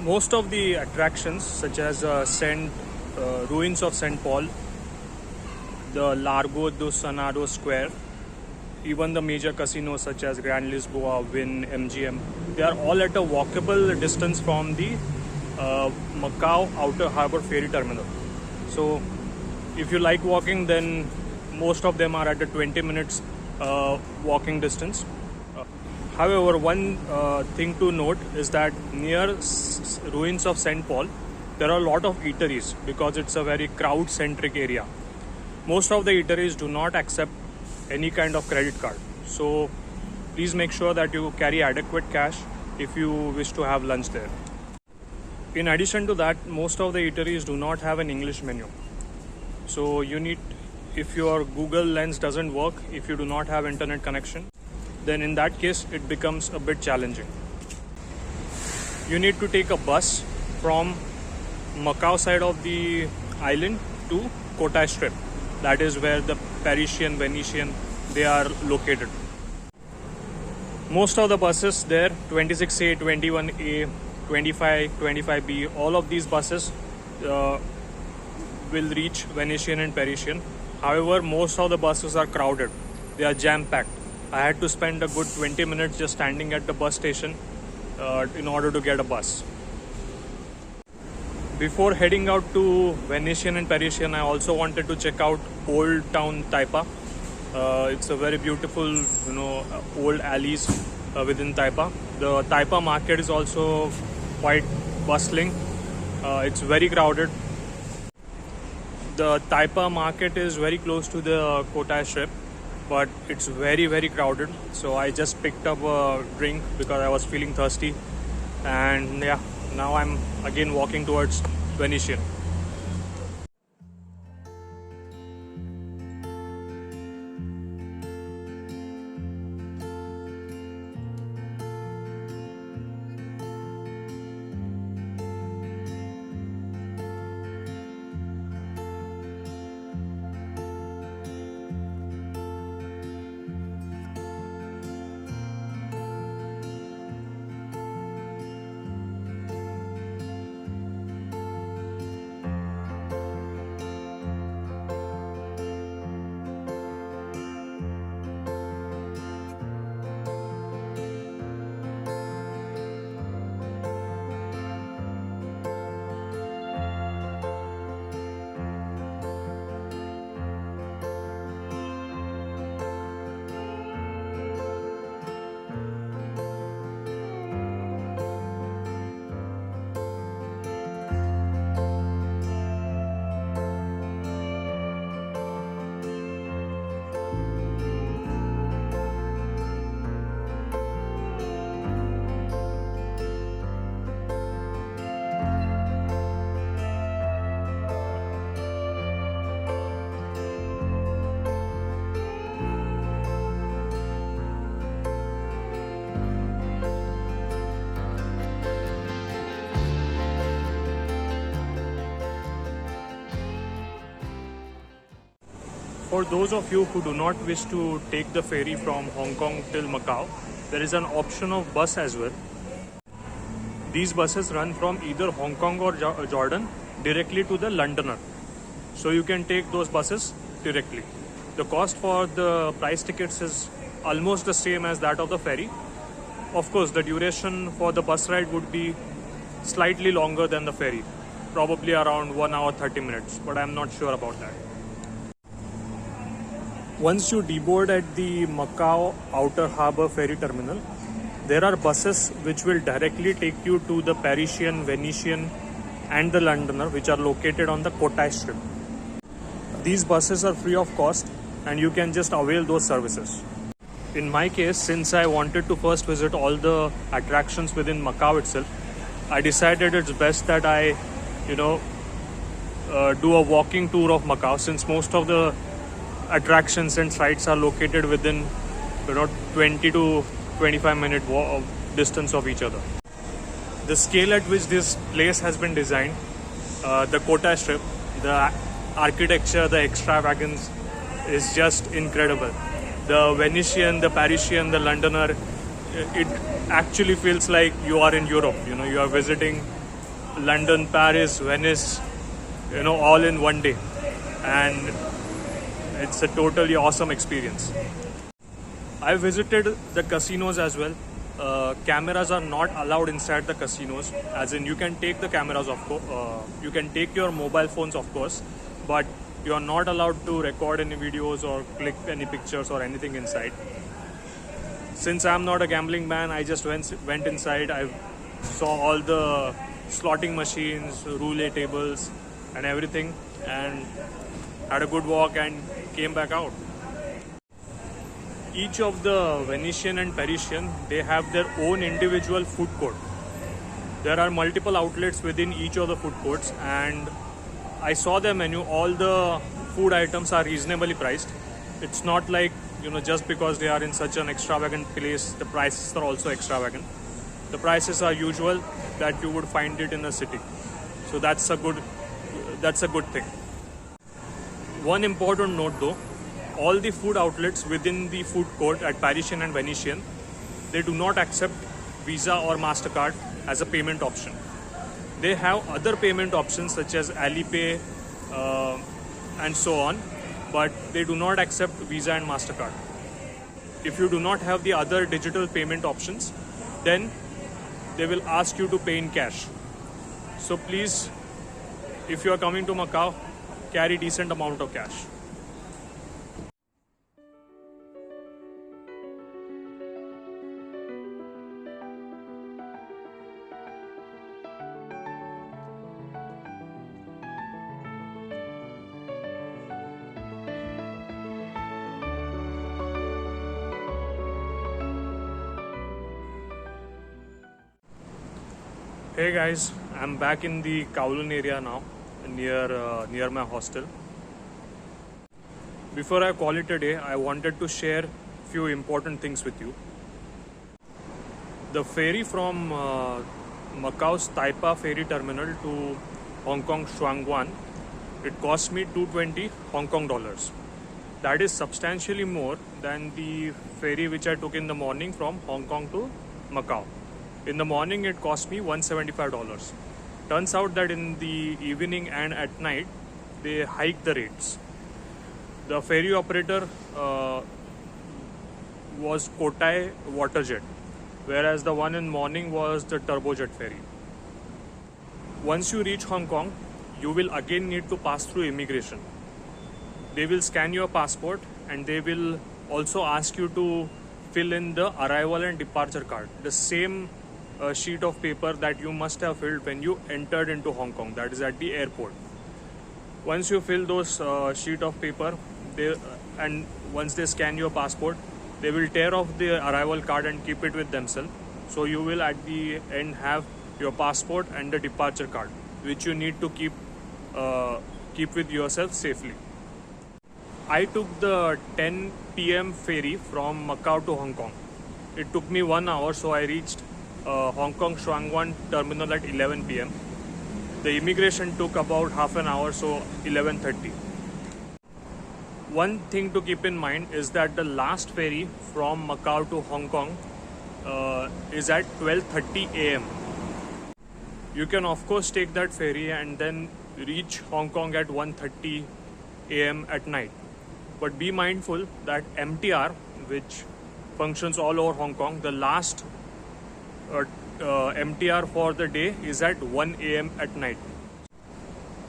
Most of the attractions such as ruins of St. Paul, the Largo do Senado Square, even the major casinos such as Grand Lisboa, Wynn, MGM, they are all at a walkable distance from the Macau Outer Harbour Ferry Terminal. So if you like walking, then most of them are at a 20 minutes walking distance. However, one thing to note is that near ruins of St. Paul, there are a lot of eateries because it's a very crowd-centric area. Most of the eateries do not accept any kind of credit card. So please make sure that you carry adequate cash if you wish to have lunch there. In addition to that, most of the eateries do not have an English menu. So you need, if your Google Lens doesn't work, if you do not have internet connection, then in that case it becomes a bit challenging. You need to take a bus from Macau side of the island to Cotai Strip. That is where the Parisian, Venetian, they are located. Most of the buses there, 26A, 21A, 25, 25B, all of these buses will reach Venetian and Parisian. However, most of the buses are crowded. They are jam-packed. I had to spend a good 20 minutes just standing at the bus station in order to get a bus. Before heading out to Venetian and Parisian, I also wanted to check out Old Town Taipa. It's a very beautiful, old alleys within Taipa. The Taipa market is also quite bustling. It's very crowded. The Taipa market is very close to the Cotai Strip, but it's very, very crowded. So I just picked up a drink because I was feeling thirsty. And yeah, now I'm again walking towards Venetian. For those of you who do not wish to take the ferry from Hong Kong till Macau, there is an option of bus as well. These buses run from either Hong Kong or Jordan directly to the Londoner. So you can take those buses directly. The cost for the price tickets is almost the same as that of the ferry. Of course, the duration for the bus ride would be slightly longer than the ferry, probably around 1 hour 30 minutes, but I'm not sure about that. Once you deboard at the Macau Outer Harbour Ferry Terminal, there are buses which will directly take you to the Parisian, Venetian and the Londoner, which are located on the Cotai Strip. These buses are free of cost and you can just avail those services. In my case, since I wanted to first visit all the attractions within Macau itself, I decided it's best that I, do a walking tour of Macau, since most of the attractions and sites are located within 20 to 25 minute distance of each other. The scale at which this place has been designed, the Cotai Strip, the architecture, the extravagance is just incredible. The Venetian, the Parisian, the Londoner, it actually feels like you are in Europe. You are visiting London, Paris, Venice, all in one day, and it's a totally awesome experience. I visited the casinos as well. Cameras are not allowed inside the casinos, as in you can take the cameras, of course, you can take your mobile phones, of course, but you are not allowed to record any videos or click any pictures or anything inside. Since I'm not a gambling man, I just went inside. I saw all the slotting machines, roulette tables and everything, and had a good walk and came back out. Each of the Venetian and Parisian, they have their own individual food court. There are multiple outlets within each of the food courts, and I saw the menu. All the food items are reasonably priced. It's not like, just because they are in such an extravagant place, the prices are also extravagant. The prices are usual that you would find it in a city. So that's a good thing. One important note though, all the food outlets within the food court at Parisian and Venetian, they do not accept Visa or MasterCard as a payment option. They have other payment options such as Alipay and so on, but they do not accept Visa and MasterCard. If you do not have the other digital payment options, then they will ask you to pay in cash. So please, if you are coming to Macau, carry decent amount of cash. Hey guys, I'm back in the Kowloon area now, near my hostel. Before I call it a day, I wanted to share few important things with you. The ferry from Macau's Taipa ferry terminal to Hong Kong Shuangwan, it cost me 220 Hong Kong dollars. That is substantially more than the ferry which I took in the morning from Hong Kong to Macau. In the morning, it cost me $175. Turns out that in the evening and at night, they hiked the rates. The ferry operator was Kotai Waterjet, whereas the one in morning was the Turbojet ferry. Once you reach Hong Kong, you will again need to pass through immigration. They will scan your passport and they will also ask you to fill in the arrival and departure card. The same sheet of paper that you must have filled when you entered into Hong Kong, that is at the airport. Once you fill those sheet of paper, once they scan your passport, they will tear off the arrival card and keep it with themselves. So you will at the end have your passport and the departure card, which you need to keep with yourself safely. I took the 10 p.m. ferry from Macau to Hong Kong. It took me 1 hour, so I reached Hong Kong Shuangwan terminal at 11 p.m. The immigration took about half an hour, so 11:30. One thing to keep in mind is that the last ferry from Macau to Hong Kong is at 12:30 a.m. You can of course take that ferry and then reach Hong Kong at 1:30 a.m. at night. But be mindful that MTR, which functions all over Hong Kong, the last MTR for the day is at 1 a.m. at night.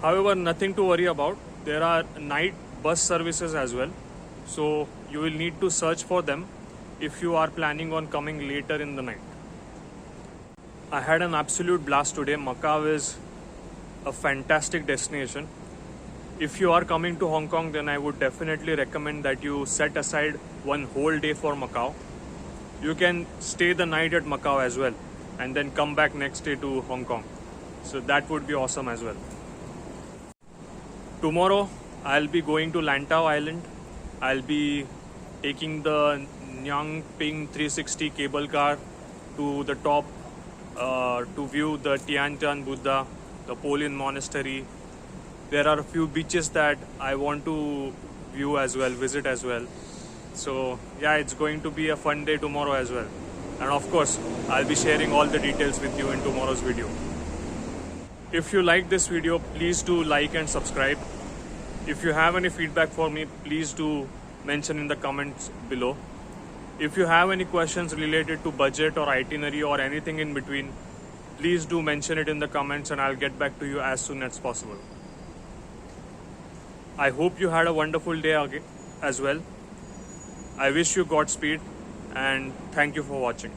However, nothing to worry about. There are night bus services as well, so you will need to search for them if you are planning on coming later in the night. I had an absolute blast today. Macau is a fantastic destination. If you are coming to Hong Kong, then I would definitely recommend that you set aside one whole day for Macau. You can stay the night at Macau as well and then come back next day to Hong Kong. So that would be awesome as well. Tomorrow, I'll be going to Lantau Island. I'll be taking the Nyang Ping 360 cable car to the top to view the Tian Shan Buddha, the Polian monastery. There are a few beaches that I want to view as well, visit as well. So yeah, it's going to be a fun day tomorrow as well. And of course, I'll be sharing all the details with you in tomorrow's video. If you like this video, please do like and subscribe. If you have any feedback for me, please do mention in the comments below. If you have any questions related to budget or itinerary or anything in between, please do mention it in the comments and I'll get back to you as soon as possible. I hope you had a wonderful day as well. I wish you Godspeed and thank you for watching.